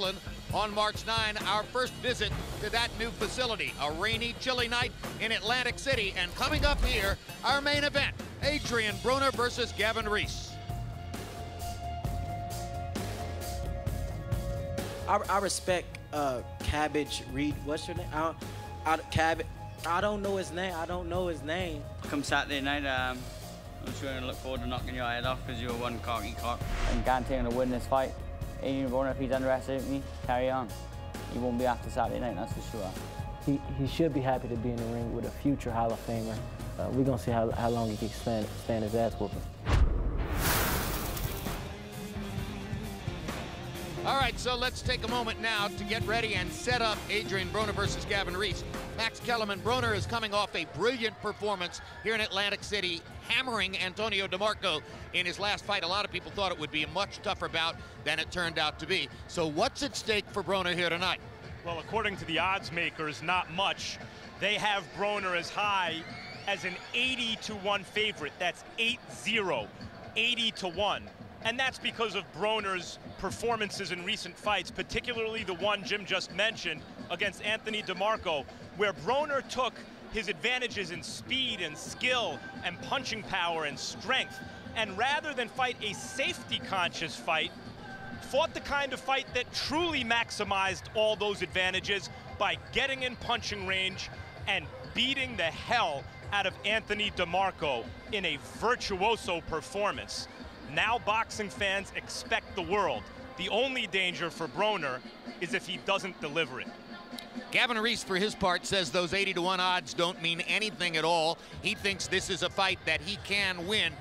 Scotland on March 9, our first visit to that new facility. A rainy, chilly night in Atlantic City. And coming up here, our main event, Adrien Broner versus Gavin Rees. I respect Cabbage Reed. What's your name? Cabbage. I don't know his name. Come Saturday night, I'm sure I'm going to look forward to knocking your head off because you're one cocky cock. I'm guaranteeing to win this fight. Adrien Broner, if he's underestimated me, carry on. He won't be after Saturday night, that's for sure. He should be happy to be in the ring with a future Hall of Famer. We're going to see how long he can stand his ass whooping. All right, so let's take a moment now to get ready and set up Adrien Broner versus Gavin Rees. Max Kellerman, Broner is coming off a brilliant performance here in Atlantic City, hammering Antonio DeMarco in his last fight. A lot of people thought it would be a much tougher bout than it turned out to be. So what's at stake for Broner here tonight? Well, according to the odds makers, not much. They have Broner as high as an 80-1 favorite. That's 8-0, 80-1. And that's because of Broner's performances in recent fights, particularly the one Jim just mentioned against Anthony DeMarco, where Broner took his advantages in speed and skill and punching power and strength, and rather than fight a safety-conscious fight, fought the kind of fight that truly maximized all those advantages by getting in punching range and beating the hell out of Anthony DeMarco in a virtuoso performance. Now boxing fans expect the world. The only danger for Broner is if he doesn't deliver it. Gavin Rees, for his part, says those 80-1 odds don't mean anything at all. He thinks this is a fight that he can win.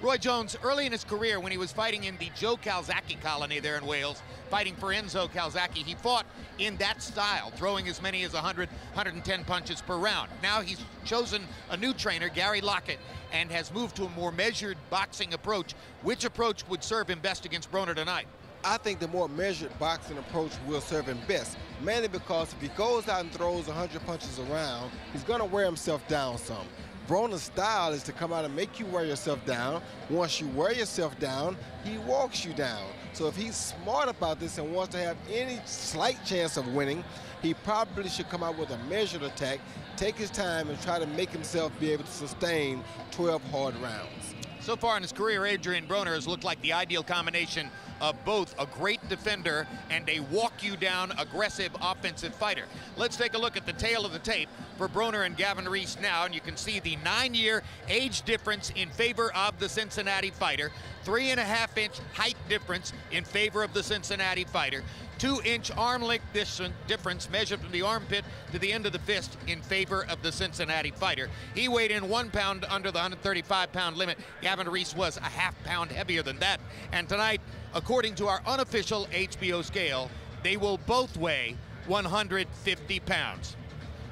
Roy Jones, early in his career, when he was fighting in the Joe Calzaghe colony there in Wales, fighting for Enzo Calzaghe, he fought in that style, throwing as many as 100, 110 punches per round. Now he's chosen a new trainer, Gary Lockett, and has moved to a more measured boxing approach. Which approach would serve him best against Broner tonight? I think the more measured boxing approach will serve him best, mainly because if he goes out and throws 100 punches around, he's going to wear himself down some. Broner's style is to come out and make you wear yourself down. Once you wear yourself down, he walks you down. So if he's smart about this and wants to have any slight chance of winning, he probably should come out with a measured attack, take his time, and try to make himself be able to sustain 12 hard rounds. So far in his career, Adrien Broner has looked like the ideal combination of both a great defender and a walk-you-down, aggressive offensive fighter. Let's take a look at the tail of the tape for Broner and Gavin Rees now, and you can see the 9-year age difference in favor of the Cincinnati fighter, 3.5-inch height difference in favor of the Cincinnati fighter, 2-inch arm length difference measured from the armpit to the end of the fist in favor of the Cincinnati fighter. He weighed in 1 pound under the 135-pound limit. Gavin Rees was a half-pound heavier than that. And tonight, according to our unofficial HBO scale, they will both weigh 150 pounds.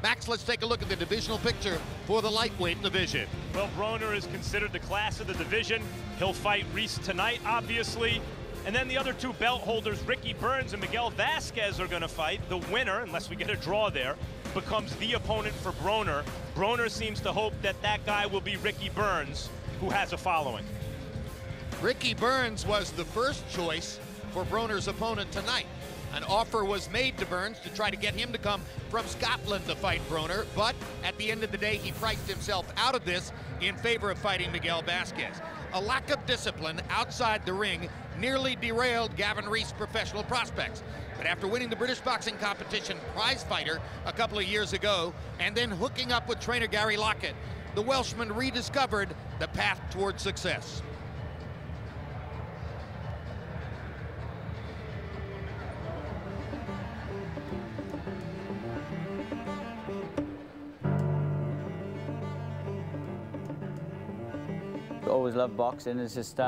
Max, let's take a look at the divisional picture for the lightweight division. Well, Broner is considered the class of the division. He'll fight Rees tonight, obviously. And then the other two belt holders, Ricky Burns and Miguel Vasquez, are going to fight. The winner, unless we get a draw there, becomes the opponent for Broner. Broner seems to hope that that guy will be Ricky Burns, who has a following. Ricky Burns was the first choice for Broner's opponent tonight. An offer was made to Burns to try to get him to come from Scotland to fight Broner, but at the end of the day, he priced himself out of this in favor of fighting Miguel Vasquez. A lack of discipline outside the ring nearly derailed Gavin Rees' professional prospects. But after winning the British boxing competition prize fighter a couple of years ago, and then hooking up with trainer Gary Lockett, the Welshman rediscovered the path toward success. Always loved boxing. It's just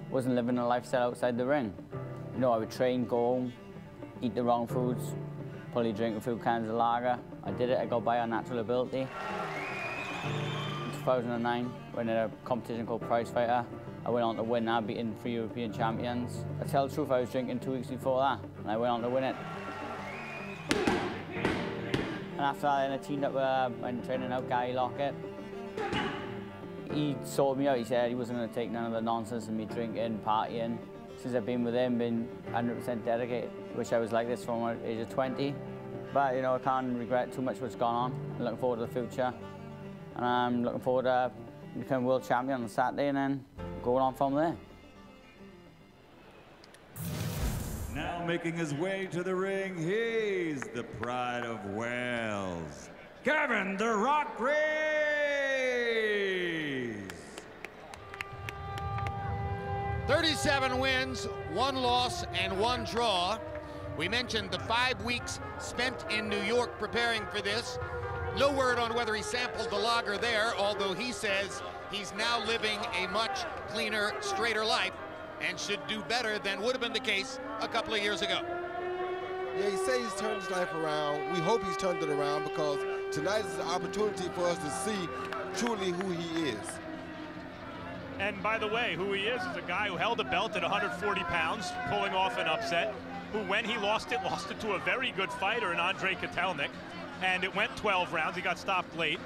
wasn't living a lifestyle outside the ring. You know, I would train, go home, eat the wrong foods, probably drink a few cans of lager. I did it. I got by on natural ability. In 2009, when I had a competition called Prize Fighter, I went on to win that, beating 3 European champions. I tell the truth, I was drinking 2 weeks before that, and I went on to win it. And after that, then I teamed up with my training out, Gary Lockett. He sorted me out. He said he wasn't going to take none of the nonsense of me drinking, partying. since I've been with him, been 100% dedicated. Wish I was like this from the age of 20. But, you know, I can't regret too much what's gone on. I'm looking forward to the future. And I'm looking forward to becoming world champion on Saturday and then going on from there. Now making his way to the ring, he's the pride of Wales, Gavin "The Rock" Rees. 37 wins, 1 loss, and 1 draw. We mentioned the 5 weeks spent in New York preparing for this. No word on whether he sampled the lager there, although he says he's now living a much cleaner, straighter life and should do better than would have been the case a couple of years ago. Yeah, he says he's turned his life around. We hope he's turned it around because tonight is an opportunity for us to see truly who he is. And by the way, who he is a guy who held a belt at 140 pounds, pulling off an upset, who when he lost it to a very good fighter in Adrien, and it went 12 rounds. He got stopped late.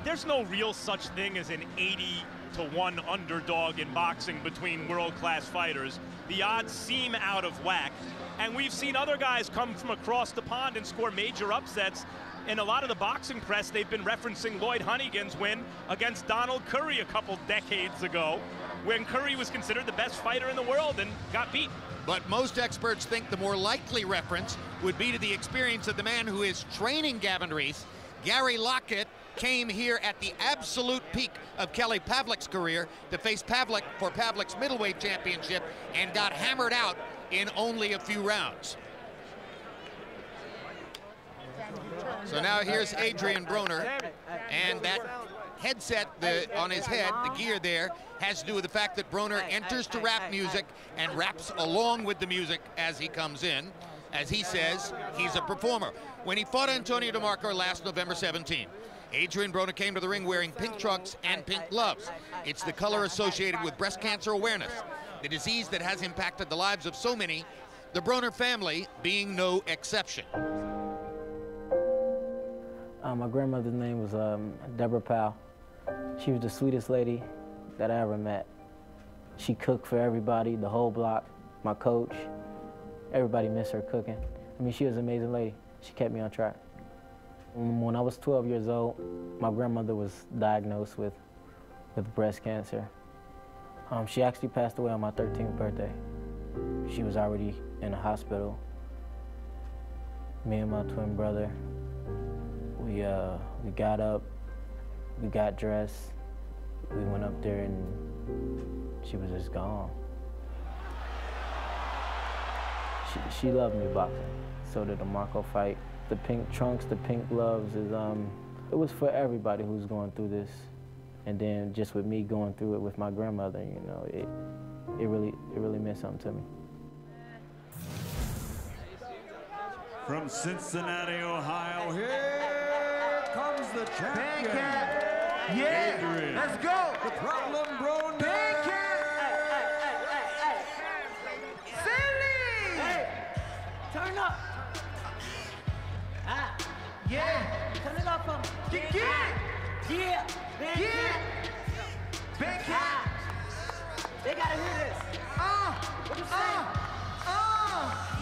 There's no real such thing as an 80-to-1 underdog in boxing between world-class fighters. The odds seem out of whack, and we've seen other guys come from across the pond and score major upsets. In a lot of the boxing press, they've been referencing Lloyd Hunnigan's win against Donald Curry a couple decades ago, when Curry was considered the best fighter in the world and got beat. But most experts think the more likely reference would be to the experience of the man who is training Gavin Rees. Gary Lockett came here at the absolute peak of Kelly Pavlik's career to face Pavlik for Pavlik's middleweight championship and got hammered out in only a few rounds. So now here's Adrien Broner, and that headset on his head, the gear there, has to do with the fact that Broner enters to rap music and raps along with the music as he comes in. As he says, he's a performer. When he fought Antonio DeMarco last November 17, Adrien Broner came to the ring wearing pink trunks and pink gloves. It's the color associated with breast cancer awareness, the disease that has impacted the lives of so many, the Broner family being no exception. My grandmother's name was Deborah Powell. She was the sweetest lady that I ever met. She cooked for everybody, the whole block, my coach. Everybody missed her cooking. I mean, she was an amazing lady. She kept me on track. When I was 12 years old, my grandmother was diagnosed with breast cancer. She actually passed away on my 13th birthday. She was already in the hospital. Me and my twin brother, we got up, we got dressed, we went up there and she was just gone. She loved me boxing. So did the DeMarco fight. The pink trunks, the pink gloves, it was for everybody who's going through this. And then just with me going through it with my grandmother, you know, it really meant something to me. From Cincinnati, Ohio, here comes the champion. Yeah, Adrien, let's go. the problem Broner. Turn up. Yeah. Turn it up for me. Yeah. Big cat. They gotta hear this. What you say?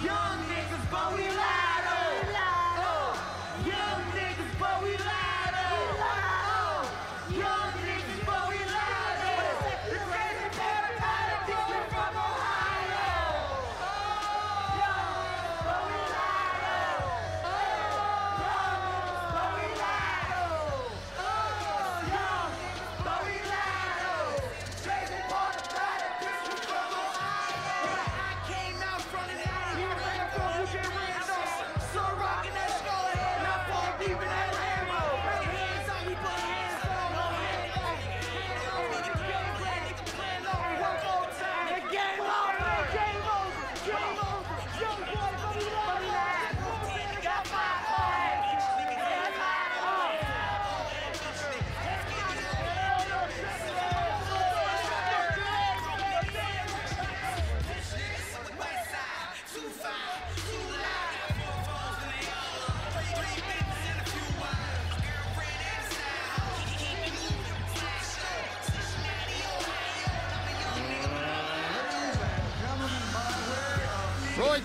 Young niggas, but we loud. Young niggas, but we loud. Young niggas, but we loud. The crazy part about it, we're from Ohio. Young, but we loud. Young, but we loud. Young, but we loud. Crazy part about it, we're from Ohio. I came out from the you ran from you get ran on. So rockin' that skull head, I fall deep in that Lambo. Put your hands on me, put your hands on me. Hands over, game ready, plan over, one more time. The game over, game over, game over. Young boy, but we live. Got my heart, got my heart.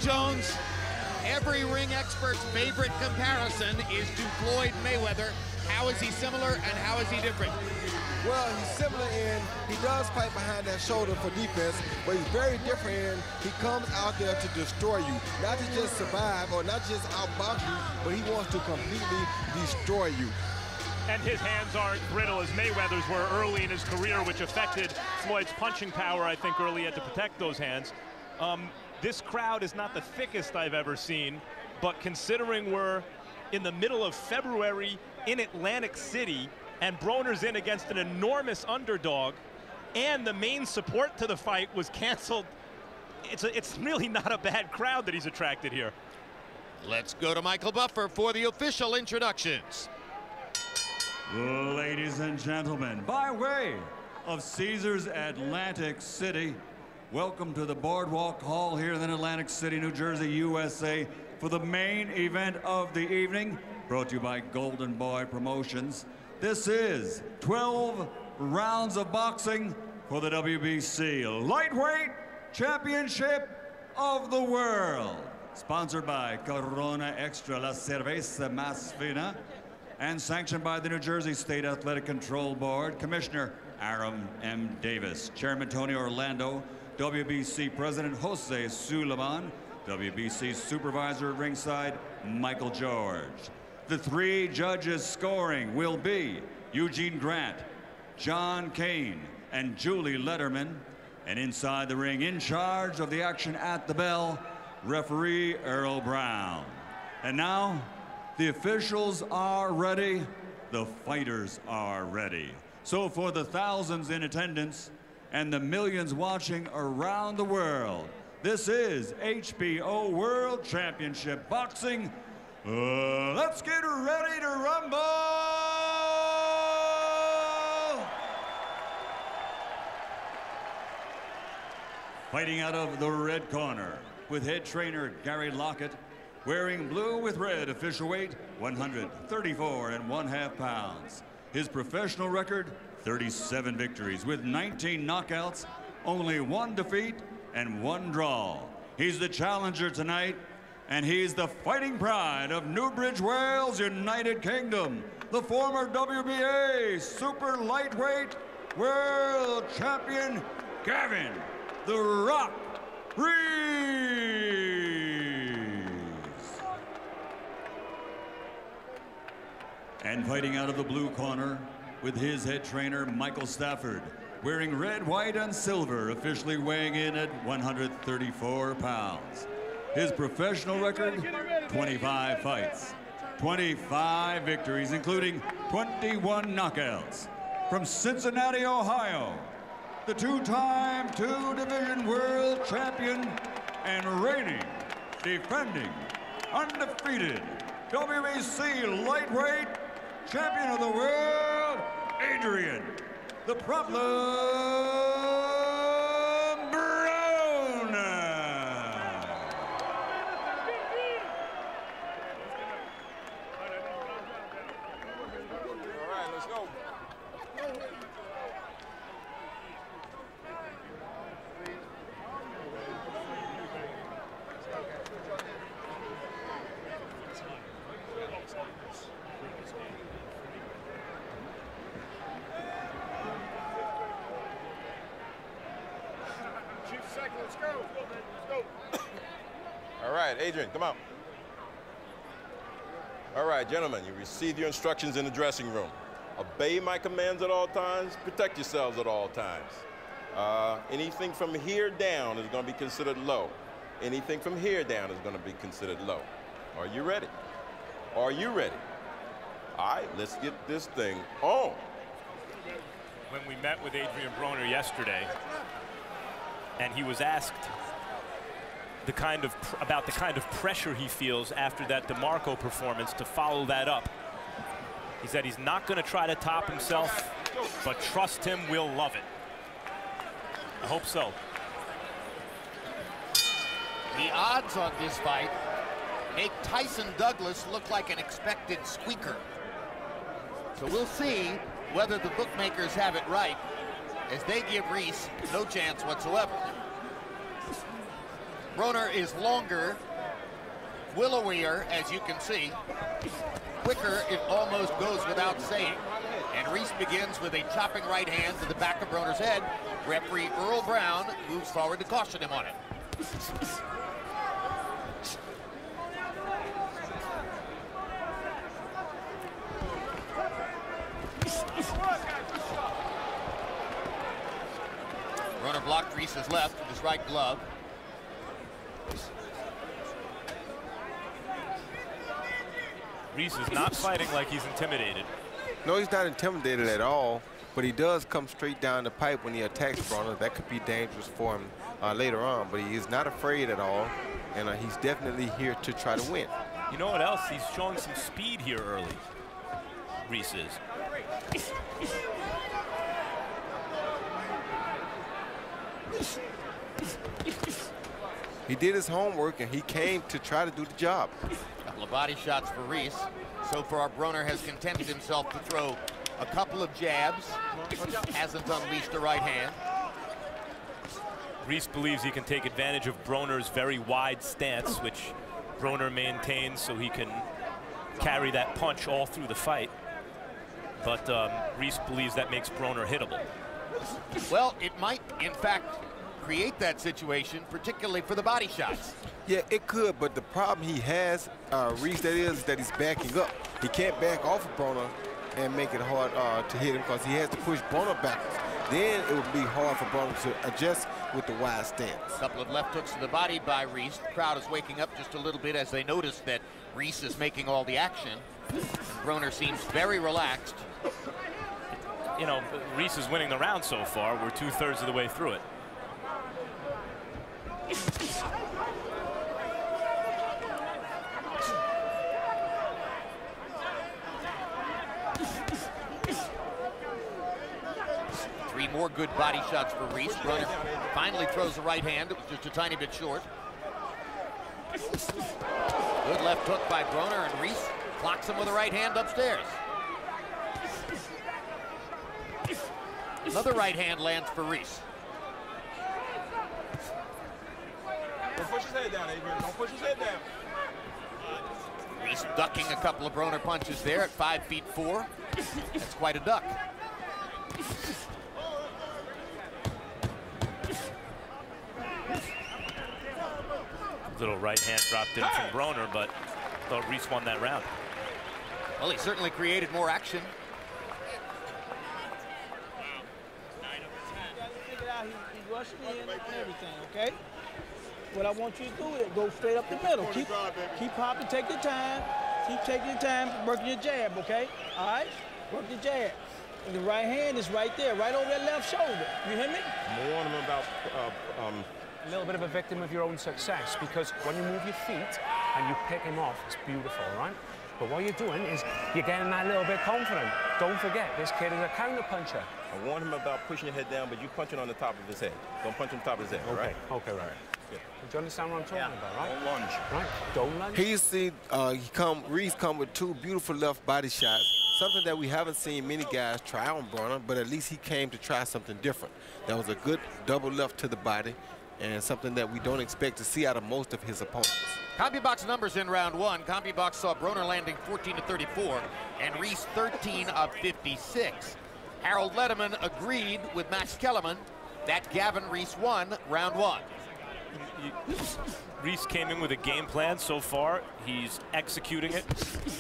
Jones, every ring expert's favorite comparison is to Floyd Mayweather. How is he similar and how is he different? Well, he's similar in he does fight behind that shoulder for defense, but he's very different in he comes out there to destroy you, not to just survive or not just outbox you, but he wants to completely destroy you. And his hands aren't brittle as Mayweather's were early in his career, which affected Floyd's punching power, I think, early had to protect those hands. This crowd is not the thickest I've ever seen, but considering we're in the middle of February in Atlantic City, and Broner's in against an enormous underdog, and the main support to the fight was canceled, it's really not a bad crowd that he's attracted here. Let's go to Michael Buffer for the official introductions. Ladies and gentlemen, by way of Caesars Atlantic City, welcome to the Boardwalk Hall here in Atlantic City, New Jersey, USA, for the main event of the evening, brought to you by Golden Boy Promotions. This is 12 rounds of boxing for the WBC Lightweight Championship of the World. Sponsored by Corona Extra, La Cerveza Más Fina, and sanctioned by the New Jersey State Athletic Control Board, Commissioner Aram M. Davis, Chairman Tony Orlando, WBC President Jose Suleiman, WBC Supervisor at ringside, Michael George. The three judges scoring will be Eugene Grant, John Kane, and Julie Letterman. And inside the ring, in charge of the action at the bell, referee Earl Brown. And now, the officials are ready, the fighters are ready. So for the thousands in attendance and the millions watching around the world, this is HBO World Championship Boxing. Let's get ready to rumble! Fighting out of the red corner with head trainer Gary Lockett, wearing blue with red, official weight 134.5 pounds. His professional record, 37 victories with 19 knockouts, only 1 defeat and 1 draw. He's the challenger tonight, and he's the fighting pride of Newbridge, Wales, United Kingdom, the former WBA super lightweight world champion, Gavin "The Rock" Rees. And fighting out of the blue corner with his head trainer, Michael Stafford, wearing red, white, and silver, officially weighing in at 134 pounds. His professional record, 25 fights, 25 victories, including 21 knockouts. From Cincinnati, Ohio, the two-time two-division world champion and reigning, defending, undefeated WBC lightweight champion of the world, Adrien, the problem Broner. All right, let's go. Let's go. Let's go. All right, Adrien, come out. All right, gentlemen, you received your instructions in the dressing room. Obey my commands at all times. Protect yourselves at all times. Anything from here down is going to be considered low. Anything from here down is going to be considered low. Are you ready? Are you ready? All right, let's get this thing on. When we met with Adrien Broner yesterday, and he was asked about the kind of pressure he feels after that DeMarco performance to follow that up. He said he's not going to try to top himself, but trust him, we'll love it. I hope so. The odds on this fight make Tyson Douglas look like an expected squeaker. So we'll see whether the bookmakers have it right, as they give Rees no chance whatsoever. Broner is longer, willowier, as you can see. Quicker, it almost goes without saying. And Rees begins with a chopping right hand to the back of Broner's head. Referee Earl Brown moves forward to caution him on it. Broner blocked Rees's left with his right glove. Rees is not fighting like he's intimidated. No, he's not intimidated at all, but he does come straight down the pipe when he attacks Broner. That could be dangerous for him later on, but he is not afraid at all, and he's definitely here to try to win. You know what else? He's showing some speed here early. Rees is. He did his homework, and he came to try to do the job. Couple of body shots for Rees. So far, Broner has contented himself to throw a couple of jabs. Hasn't unleashed a right hand. Rees believes he can take advantage of Broner's very wide stance, which Broner maintains so he can carry that punch all through the fight. But Rees believes that makes Broner hittable. Well, it might, in fact, create that situation, particularly for the body shots. Yeah, it could, but the problem he has, Rees, that is that he's backing up. He can't back off of Broner and make it hard to hit him because he has to push Broner backwards. Then it would be hard for Broner to adjust with the wide stance. A couple of left hooks to the body by Rees. The crowd is waking up just a little bit as they notice that Rees is making all the action. And Broner seems very relaxed. You know, Rees is winning the round so far. We're 2/3 of the way through it. Three more good body shots for Rees. Broner finally throws the right hand. It was just a tiny bit short. Good left hook by Broner, and Rees clocks him with a right hand upstairs. Another right hand lands for Rees. Don't push his head down, Adrien. Don't push his head down. Rees ducking a couple of Broner punches there at 5'4". That's quite a duck. Little right hand dropped in from Broner, but thought Rees won that round. Well, he certainly created more action. He's rushing in and everything, okay? What I want you to do is go straight up the middle. Keep popping, take your time. Keep taking your time, working your jab, okay? All right? Work your jab. And the right hand is right there, right over that left shoulder. You hear me? I'm warning him about a little bit of a victim of your own success, because when you move your feet and you pick him off, it's beautiful, right? But what you're doing is you're getting that little bit confident. Don't forget, this kid is a counter puncher. I warned him about pushing your head down, but you punching on the top of his head. Don't punch on the top of his head, all right? Okay, right. Yeah. Do you understand what I'm talking about, right? Don't lunge. Right, don't lunge. He's seen Rees come with two beautiful left body shots, something that we haven't seen many guys try on Broner, but at least he came to try something different. That was a good double left to the body, and something that we don't expect to see out of most of his opponents. CompuBox numbers in round one. CompuBox saw Broner landing 14 of 34 and Rees 13 of 56. Harold Lederman agreed with Max Kellerman that Gavin Rees won round one. Rees came in with a game plan so far. He's executing it,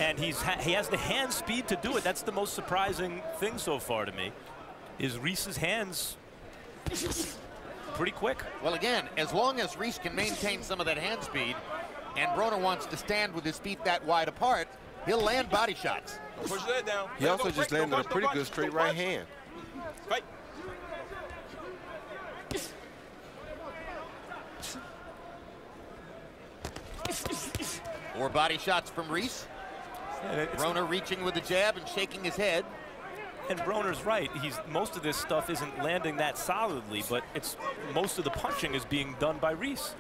and he has the hand speed to do it. That's the most surprising thing so far to me, is Rees's hands pretty quick. Well, again, as long as Rees can maintain some of that hand speed, and Broner wants to stand with his feet that wide apart, he'll land body shots. Don't push his head down. He also just landed a pretty good straight right hand. Fight. More body shots from Rees. Broner reaching with the jab and shaking his head. And Broner's right. Most of this stuff isn't landing that solidly, but most of the punching is being done by Rees.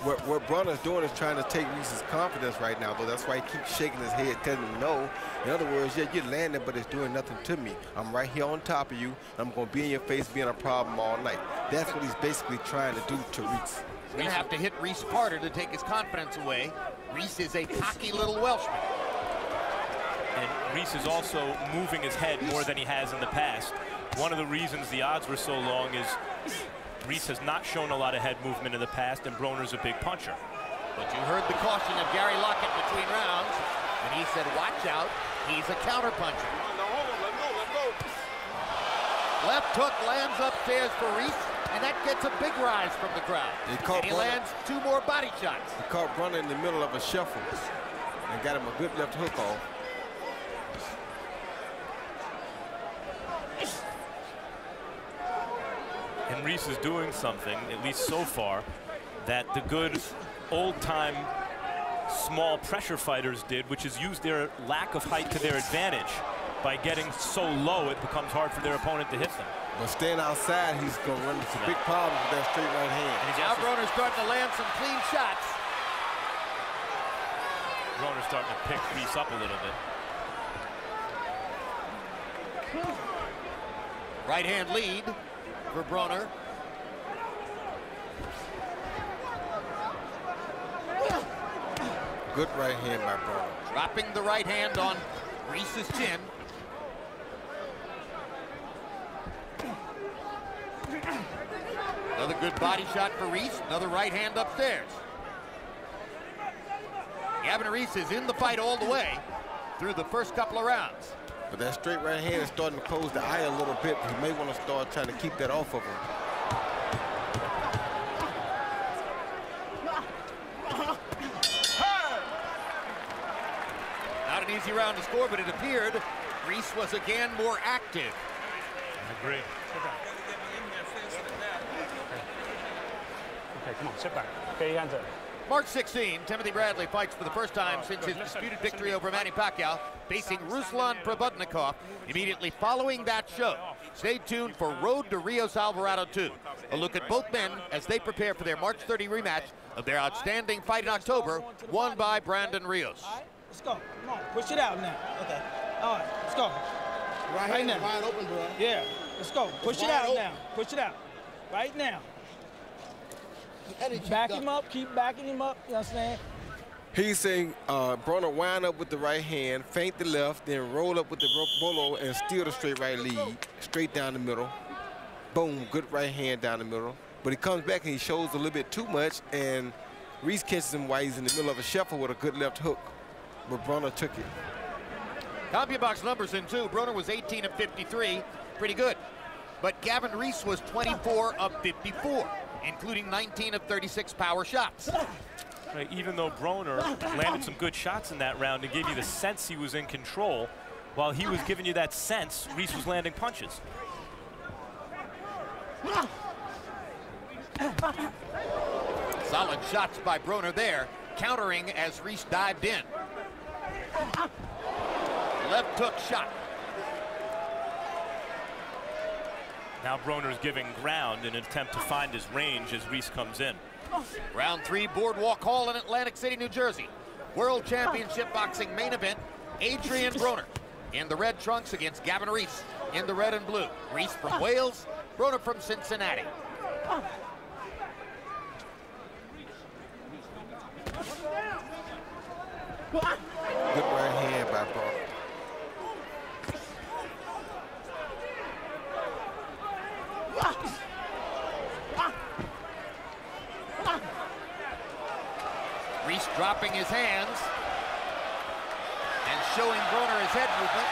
What Broner's doing is trying to take Rees's confidence right now, though. That's why he keeps shaking his head, telling him no. In other words, yeah, you're landing, but it's doing nothing to me. I'm right here on top of you. I'm going to be in your face being a problem all night. That's what he's basically trying to do to Rees. Going to have to hit Rees harder to take his confidence away. Rees is a cocky little Welshman. And Rees is also moving his head more than he has in the past. One of the reasons the odds were so long is Rees has not shown a lot of head movement in the past, and Broner's a big puncher. But you heard the caution of Gary Lockett between rounds, and he said, watch out, he's a counter puncher. Left hook lands upstairs for Rees, and that gets a big rise from the crowd. And he lands 2 more body shots. He caught Broner in the middle of a shuffle and got him a good left hook off. And Rees is doing something, at least so far, that the good old-time small pressure fighters did, which is use their lack of height to their advantage. By getting so low, it becomes hard for their opponent to hit them. But staying outside, he's going to run into big problems with that straight right hand. And now Broner's starting to land some clean shots. Broner's starting to pick Rees up a little bit. Right hand lead for Broner. Good right hand by Broner. Dropping the right hand on Rees's chin. Another good body shot for Rees. Another right hand upstairs. Gavin Rees is in the fight all the way through the first couple of rounds. But that straight right hand is starting to close the eye a little bit. He may want to start trying to keep that off of him. Not an easy round to score, but it appeared Rees was again more active. I agree. Okay, come on, sit back. Okay, your hands up. March 16, Timothy Bradley fights for the first time since his disputed victory over Manny Pacquiao, facing Ruslan Prabudnikov immediately following that show. Stay tuned for Road to Rios Alvarado 2. A look at both men as they prepare for their March 30 rematch of their outstanding fight in October, won by Brandon Rios. All right, let's go. Come on, push it out now. Okay. All right, let's go. Right now. Wide open, bro. Yeah, let's go. Push it out now. Push it out. Right now. Back him up, keep backing him up, you know what I'm saying? He's saying Broner wind up with the right hand, feint the left, then roll up with the bolo and steal the straight right lead, straight down the middle. Boom, good right hand down the middle. But he comes back and he shows a little bit too much, and Rees catches him while he's in the middle of a shuffle with a good left hook. But Broner took it. CompuBox numbers in two. Broner was 18 of 53, pretty good. But Gavin Rees was 24 of 54. Including 19 of 36 power shots. Right, even though Broner landed some good shots in that round and gave you the sense he was in control, while he was giving you that sense, Rees was landing punches. Solid shots by Broner there, countering as Rees dived in. Left hook shot. Now Broner's giving ground in an attempt to find his range as Rees comes in. Round 3, Boardwalk Hall in Atlantic City, New Jersey. World Championship Boxing main event, Adrien Broner in the red trunks against Gavin Rees in the red and blue. Rees from Wales, Broner from Cincinnati. Good right hand by Broner. Rees dropping his hands and showing Broner his head movement.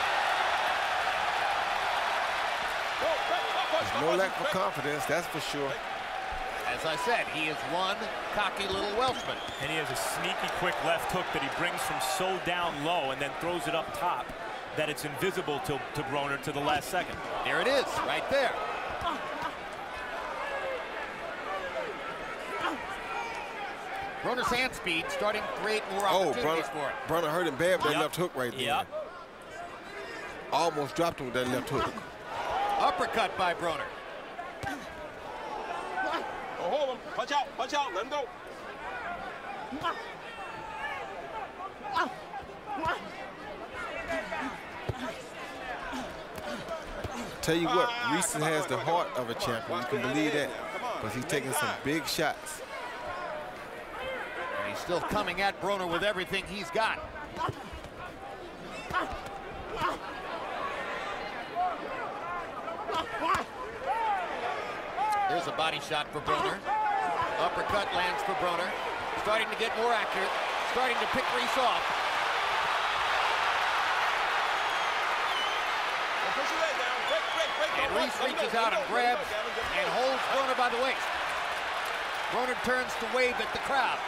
There's no lack of confidence, that's for sure. As I said, he is one cocky little Welshman. And he has a sneaky quick left hook that he brings from so down low and then throws it up top that it's invisible to Broner to the last second. There it is, right there. Broner's hand speed starting to create more opportunities for him. Broner hurt him bad with that left hook right there. Yep. Almost dropped him with that left hook. Uppercut by Broner. Oh, hold him. Punch out, let him go. Tell you what, Rees has the heart of a champion. You can believe that. Because he's taking some big shots. He's still coming at Broner with everything he's got. There's a body shot for Broner. Uppercut lands for Broner. Starting to get more accurate. Starting to pick Rees off. And Rees reaches out and grabs and holds Broner by the waist. Broner turns to wave at the crowd.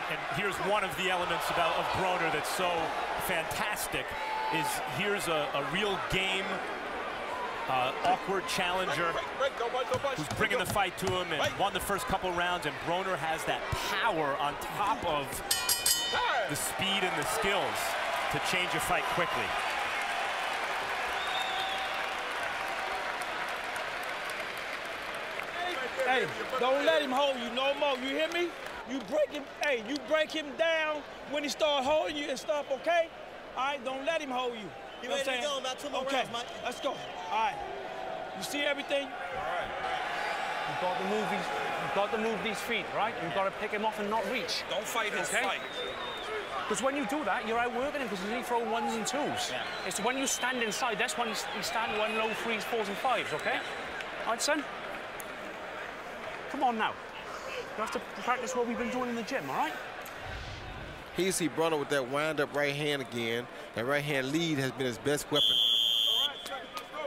And here's one of the elements of Broner that's so fantastic is here's a real game, awkward challenger who's bringing the fight to him and won the first couple rounds, and Broner has that power on top of the speed and the skills to change a fight quickly. Hey, don't let him hold you no more. You hear me? You break him. Hey, you break him down when he start holding you and stuff. Okay? All right. Don't let him hold you. You ready to go? About 2 more rounds, Mike. Let's go. All right. You see everything? All right. You've got to move these feet, right? You've got to pick him off and not reach. Don't fight his fight. Because when you do that, you're outworking him because he's only throwing 1s and 2s. Yeah. It's when you stand inside, that's when you stand 1 low 3s, 4s and 5s, okay? All right, son? Come on now. You have to practice what we've been doing in the gym, all right? Here you see Broner with that wind-up right hand again. That right hand lead has been his best weapon.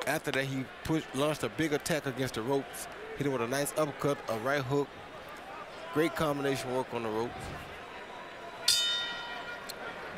After that, he launched a big attack against the ropes. Hit him with a nice uppercut, a right hook. Great combination work on the ropes.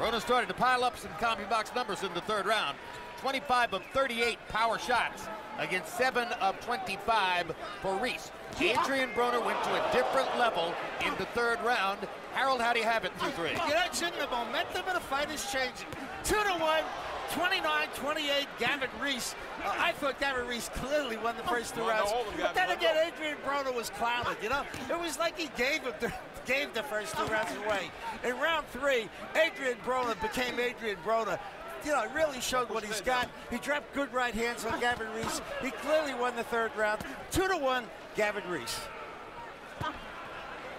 Broner started to pile up some combi box numbers in the third round. 25 of 38 power shots against 7 of 25 for Rees. Adrien Broner went to a different level in the third round. Harold, how do you have it through 3? You know, Jim, the momentum of the fight is changing. 2-1, 29-28, Gavin Rees. I thought Gavin Rees clearly won the first 2 rounds. But then again, Adrien Broner was clouded, you know? It was like he gave the first 2 rounds away. In round 3, Adrien Broner became Adrien Broner. You know, really showed what he's got. He dropped good right hands on Gavin Rees. He clearly won the third round. 2-1, Gavin Rees.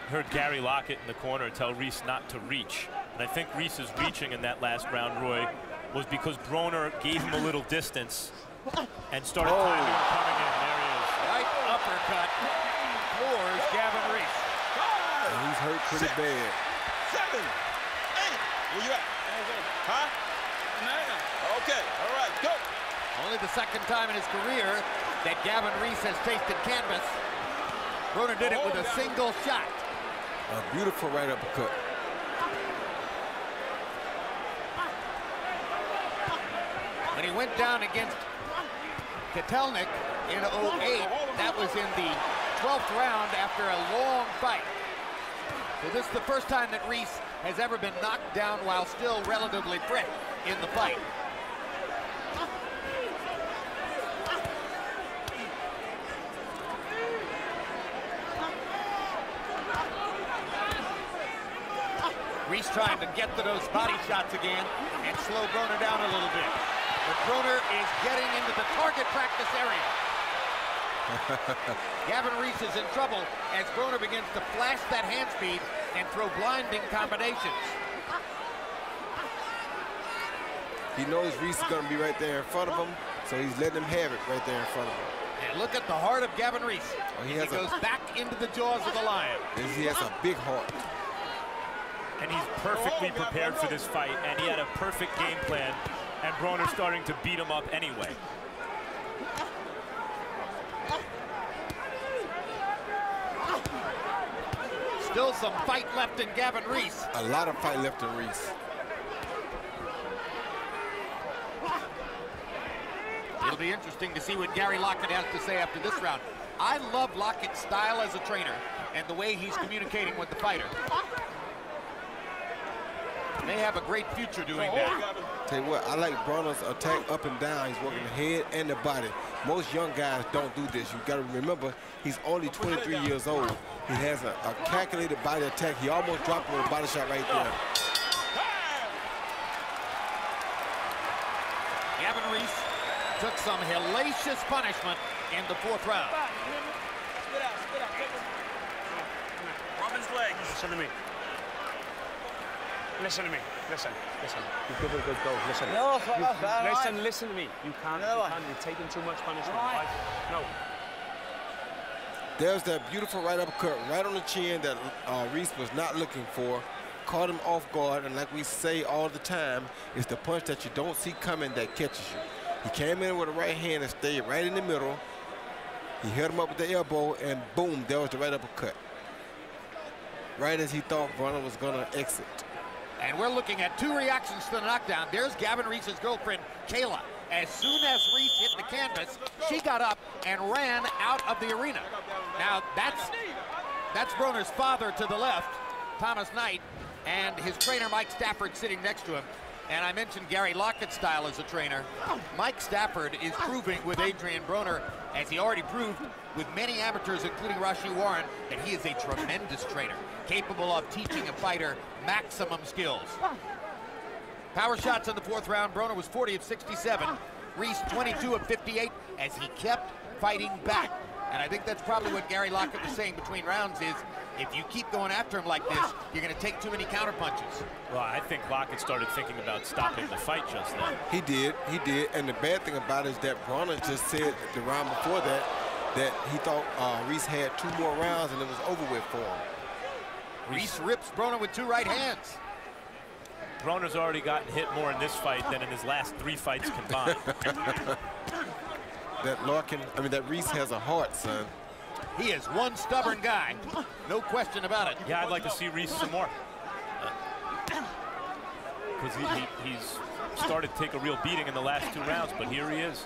Heard Gary Lockett in the corner tell Rees not to reach. And I think Rees's reaching in that last round, Roy, was because Broner gave him a little distance and started timing him coming in. There he is. Right uppercut floors Gavin Rees. And he's hurt pretty bad. 7, 8. Where you at? Huh? Okay, all right, go. Only the second time in his career that Gavin Rees has tasted canvas. Broner did it with a single shot. A beautiful right uppercut. When he went down against Kotelnik in 08, that was in the 12th round after a long fight. So this is the first time that Rees has ever been knocked down while still relatively fresh in the fight. Rees trying to get to those body shots again and slow Broner down a little bit. But Broner is getting into the target practice area. Gavin Rees is in trouble as Broner begins to flash that hand speed and throw blinding combinations. He knows Rees is going to be right there in front of him, so he's letting him have it right there in front of him. And look at the heart of Gavin Rees. He goes back into the jaws of the lion. He has a big heart. And he's perfectly prepared for this fight, and he had a perfect game plan, and Broner's starting to beat him up anyway. Still some fight left in Gavin Rees. A lot of fight left in Rees. It'll be interesting to see what Gary Lockett has to say after this round. I love Lockett's style as a trainer and the way he's communicating with the fighter. They have a great future doing that. Tell you what, I like Broner's attack up and down. He's working the head and the body. Most young guys don't do this. You got to remember, he's only 23 years old. He has a calculated body attack. He almost dropped him with a body shot right there. Gavin Rees took some hellacious punishment in the 4th round. Rub his legs. Listen to me. Listen to me. Listen. You give it a good go. Listen. No, Listen to me. You can't. You're taking too much punishment. Right? No. There's that beautiful right uppercut right on the chin that Rees was not looking for. Caught him off guard, and like we say all the time, it's the punch that you don't see coming that catches you. He came in with a right hand and stayed right in the middle. He hit him up with the elbow, and boom, there was the right uppercut. Right as he thought Broner was going to exit. And we're looking at 2 reactions to the knockdown. There's Gavin Rees's girlfriend, Kayla. As soon as Rees hit the canvas, she got up and ran out of the arena. Now, that's Broner's father to the left, Thomas Knight, and his trainer, Mike Stafford, sitting next to him. And I mentioned Gary Lockett's style as a trainer. Mike Stafford is proving with Adrien Broner, as he already proved with many amateurs, including Rashi Warren, that he is a tremendous trainer, capable of teaching a fighter maximum skills. Power shots in the 4th round. Broner was 40 of 67. Rees 22 of 58 as he kept fighting back. And I think that's probably what Gary Lockett was saying between rounds is, if you keep going after him like this, you're going to take too many counter punches. Well, I think Lockett started thinking about stopping the fight just then. He did. And the bad thing about it is that Broner just said the round before that he thought Rees had 2 more rounds and it was over with for him. Rees rips Broner with 2 right hands. Broner's already gotten hit more in this fight than in his last 3 fights combined. That Rees has a heart, son. He is one stubborn guy, no question about it. Yeah, I'd like to see Rees some more. Because he's started to take a real beating in the last 2 rounds, but here he is.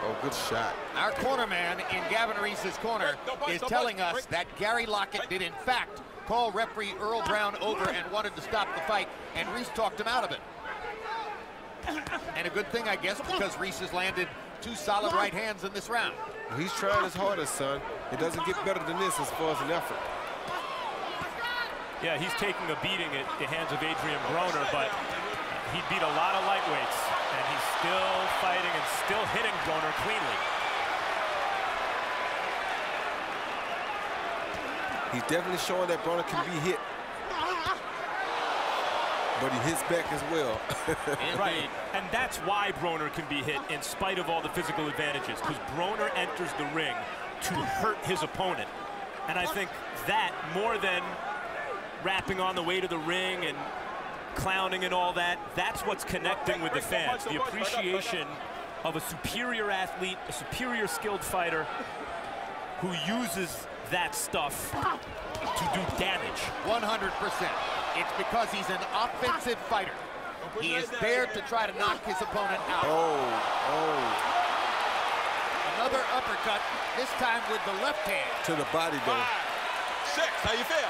Oh, good shot. Our corner man in Gavin Rees's corner is telling us that Gary Lockett did in fact call referee Earl Brown over and wanted to stop the fight, and Rees talked him out of it. And a good thing, I guess, because Rees has landed 2 solid right hands in this round. Well, he's trying his hardest, son. It doesn't get better than this as far as an effort. Yeah, he's taking a beating at the hands of Adrien Broner, but he beat a lot of lightweights, and he's still fighting and still hitting Broner cleanly. He's definitely showing that Broner can be hit. But he hits back as well. Right, and that's why Broner can be hit in spite of all the physical advantages, because Broner enters the ring to hurt his opponent. And I think that, more than rapping on the way to the ring and clowning and all that, that's what's connecting with the fans. The appreciation of a superior athlete, a superior skilled fighter who uses that stuff to do damage. 100%. It's because he's an offensive fighter. He is there to try to knock his opponent out. Another uppercut, this time with the left hand. To the body, though. 5, 6, how you feel?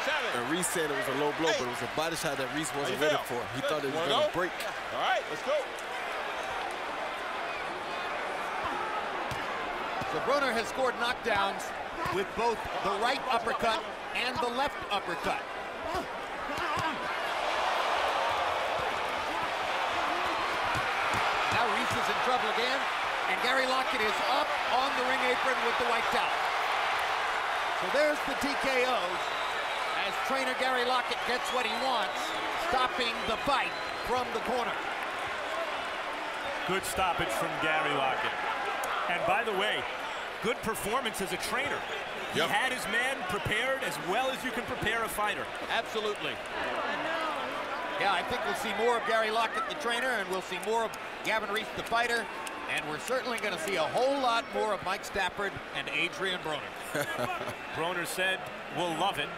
7. And Rees said it was a low blow, but it was a body shot that Rees wasn't ready for. He thought it was going to break. All right, let's go. So Broner has scored knockdowns with both the right uppercut and the left uppercut. Now Rees is in trouble again, and Gary Lockett is up on the ring apron with the white towel. So there's the TKOs as trainer Gary Lockett gets what he wants, stopping the fight from the corner. Good stoppage from Gary Lockett. And by the way, good performance as a trainer. He had his man prepared as well as you can prepare a fighter. Absolutely. Yeah, I think we'll see more of Gary Lockett, the trainer, and we'll see more of Gavin Rees, the fighter. And we're certainly going to see a whole lot more of Mike Stafford and Adrien Broner. Broner said, we'll love it.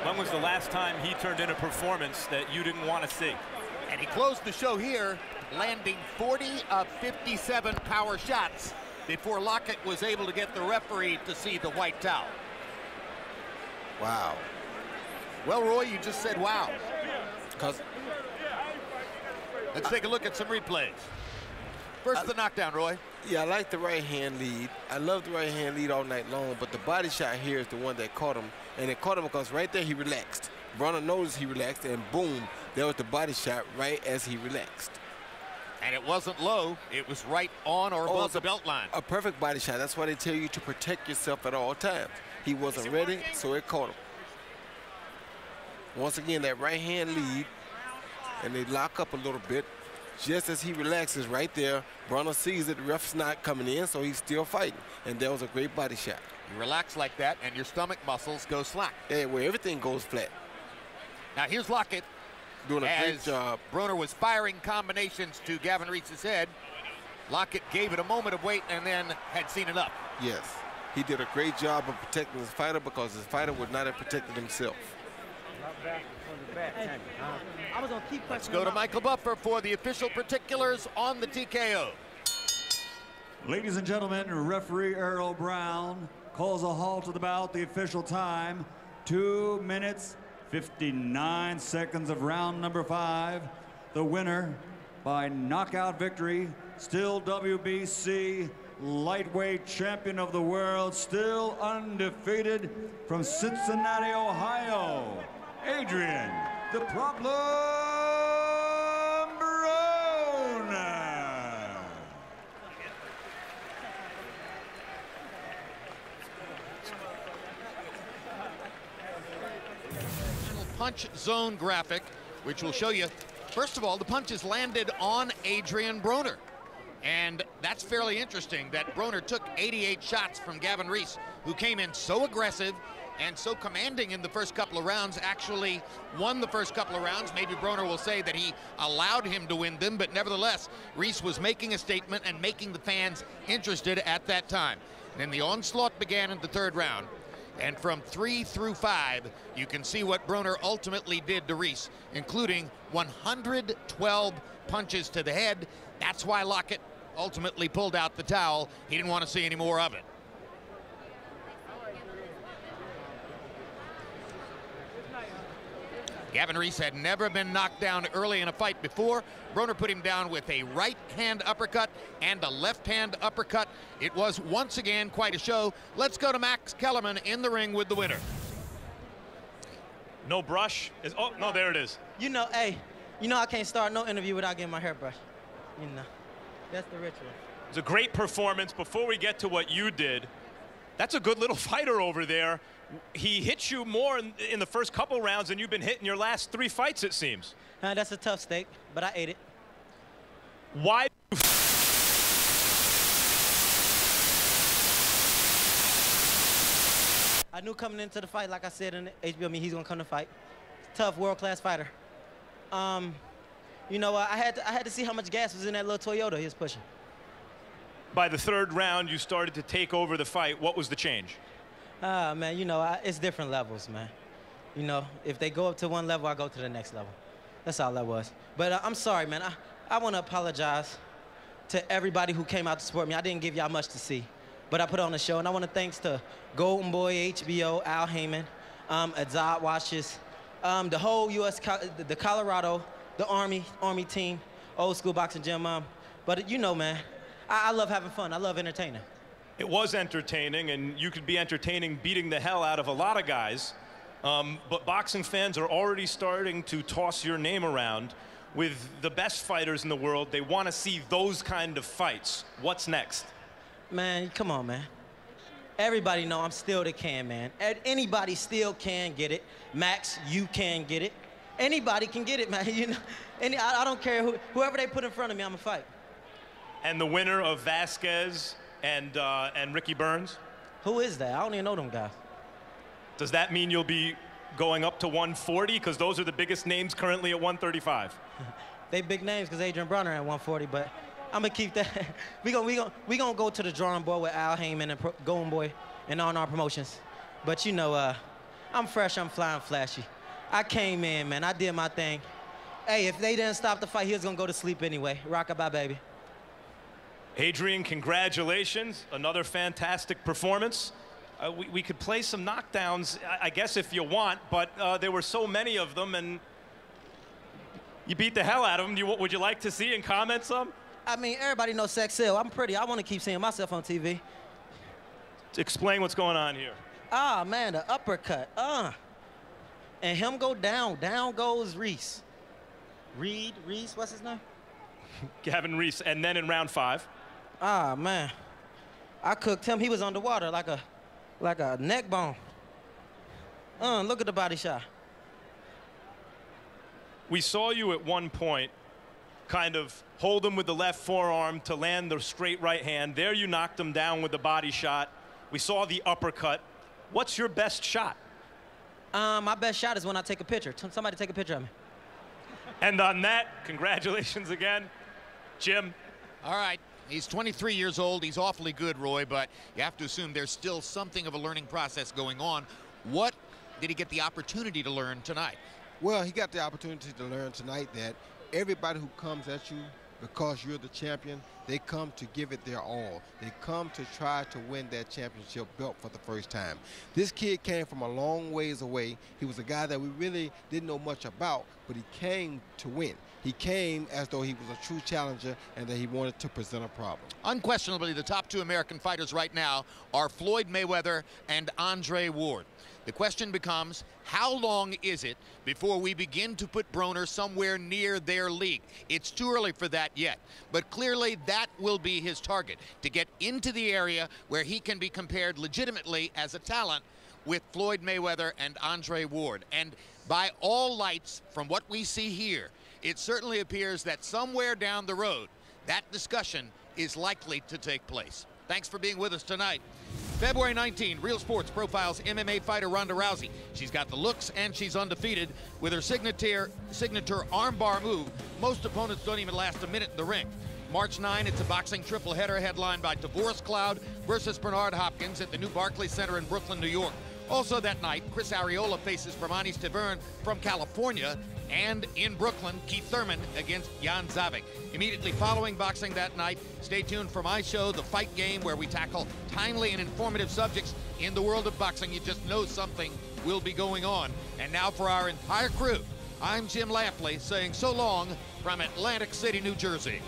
When was the last time he turned in a performance that you didn't want to see? And he closed the show here, landing 40 of 57 power shots before Lockett was able to get the referee to see the white towel. Wow. Well, Roy, you just said wow. Let's take a look at some replays. First, the knockdown, Roy. Yeah, I like the right hand lead. I love the right hand lead all night long, but the body shot here is the one that caught him. And it caught him because right there he relaxed. Broner noticed he relaxed, and boom, there was the body shot right as he relaxed. And it wasn't low. It was right on or above the belt line. A perfect body shot. That's why they tell you to protect yourself at all times. He wasn't ready, so it caught him. Once again, that right hand lead, and they lock up a little bit. Just as he relaxes right there, Broner sees that the ref's not coming in, so he's still fighting. And that was a great body shot. You relax like that, and your stomach muscles go slack. Yeah, where everything goes flat. Now here's Lockett. Doing a great job. Broner was firing combinations to Gavin Rees's head. Lockett gave it a moment of wait and then had seen it up. Yes, he did a great job of protecting his fighter because his fighter would not have protected himself. I was gonna keep Let's go to Michael Buffer for the official particulars on the TKO. Ladies and gentlemen, referee Earl Brown calls a halt to the bout. The official time, 2 minutes, 59 seconds of round number 5. The winner by knockout victory, still WBC lightweight champion of the world, still undefeated from Cincinnati, Ohio, Adrien, the Problem Broner. Punch zone graphic, which will show you, first of all, the punches landed on Adrien Broner. And that's fairly interesting that Broner took 88 shots from Gavin Rees, who came in so aggressive and so commanding in the first couple of rounds, actually won the first couple of rounds. Maybe Broner will say that he allowed him to win them, but nevertheless, Rees was making a statement and making the fans interested at that time. Then the onslaught began in the third round. And from 3 through 5, you can see what Broner ultimately did to Rees, including 112 punches to the head. That's why Lockett ultimately pulled out the towel. He didn't want to see any more of it. Gavin Rees had never been knocked down early in a fight before. Broner put him down with a right-hand uppercut and a left-hand uppercut. It was once again quite a show. Let's go to Max Kellerman in the ring with the winner. No brush. Oh, no, there it is. You know, hey, you know I can't start no interview without getting my hair brushed. You know, that's the ritual. It's a great performance. Before we get to what you did, that's a good little fighter over there. He hit you more in the first couple rounds than you've been hitting your last 3 fights, it seems. That's a tough steak, but I ate it. Why? I knew coming into the fight, like I said in the HBO, he's gonna come to fight. Tough, world-class fighter. You know, I had to see how much gas was in that little Toyota he was pushing. By the third round, you started to take over the fight. What was the change? Man, you know, it's different levels, man. You know, if they go up to one level, I go to the next level. That's all that was. But I'm sorry, man. I want to apologize to everybody who came out to support me. I didn't give y'all much to see, but I put on the show, and I want to thanks to Golden Boy, HBO, Al Heyman, Azad Washes, the whole U.S., the Colorado, the Army team, old school boxing gym. But you know, man, I love having fun. I love entertaining. It was entertaining, and you could be entertaining beating the hell out of a lot of guys. But boxing fans are already starting to toss your name around with the best fighters in the world. They want to see those kind of fights. What's next? Man, come on, man. Everybody know I'm still the can, man. Anybody still can get it. Max, you can get it. Anybody can get it, man. You know, I don't care whoever they put in front of me, I'm gonna fight. And the winner of Vasquez and Ricky Burns? Who is that? I don't even know them guys. Does that mean you'll be going up to 140? Because those are the biggest names currently at 135. They big names because Adrien Broner at 140, but I'm gonna keep that. we gonna go to the drawing board with Al Heyman and Golden Boy and on our promotions. But you know, I'm fresh, I'm flying flashy. I came in, man, I did my thing. Hey, if they didn't stop the fight, he was gonna go to sleep anyway. Rock-a-bye, baby. Adrien, congratulations. Another fantastic performance. We could play some knockdowns, I guess, if you want, but there were so many of them, and you beat the hell out of them. Would you like to see and comment some? I mean, everybody knows sex sell. I'm pretty. I want to keep seeing myself on TV. Explain what's going on here. Ah, man, the uppercut. And him go down. Down goes Rees. Rees, what's his name? Gavin Rees, and then in round 5. Ah, man. I cooked him. He was underwater like a neck bone. Look at the body shot. We saw you at one point kind of hold him with the left forearm to land the straight right hand. There you knocked him down with the body shot. We saw the uppercut. What's your best shot? My best shot is when I take a picture. Somebody take a picture of me. And on that, congratulations again, Jim. All right. He's 23 years old. He's awfully good, Roy, but you have to assume there's still something of a learning process going on. What did he get the opportunity to learn tonight? Well, he got the opportunity to learn tonight that everybody who comes at you because you're the champion, they come to give it their all. They come to try to win that championship belt for the first time. This kid came from a long ways away. He was a guy that we really didn't know much about, but he came to win. He came as though he was a true challenger and that he wanted to present a problem. Unquestionably, the top 2 American fighters right now are Floyd Mayweather and Andre Ward. The question becomes, how long is it before we begin to put Broner somewhere near their league? It's too early for that yet, but clearly that will be his target, to get into the area where he can be compared legitimately as a talent with Floyd Mayweather and Andre Ward. And by all lights, from what we see here, it certainly appears that somewhere down the road, that discussion is likely to take place. Thanks for being with us tonight. February 19, Real Sports profiles MMA fighter Ronda Rousey. She's got the looks and she's undefeated with her signature armbar move. Most opponents don't even last a minute in the ring. March 9, it's a boxing triple header headlined by Divorce Cloud versus Bernard Hopkins at the new Barclays Center in Brooklyn, New York. Also that night, Chris Arreola faces Permanis Tavern from California, and in Brooklyn, Keith Thurman against Jan Zavik. Immediately following boxing that night, stay tuned for my show, The Fight Game, where we tackle timely and informative subjects in the world of boxing. You just know something will be going on. And now for our entire crew, I'm Jim Lampley saying so long from Atlantic City, New Jersey.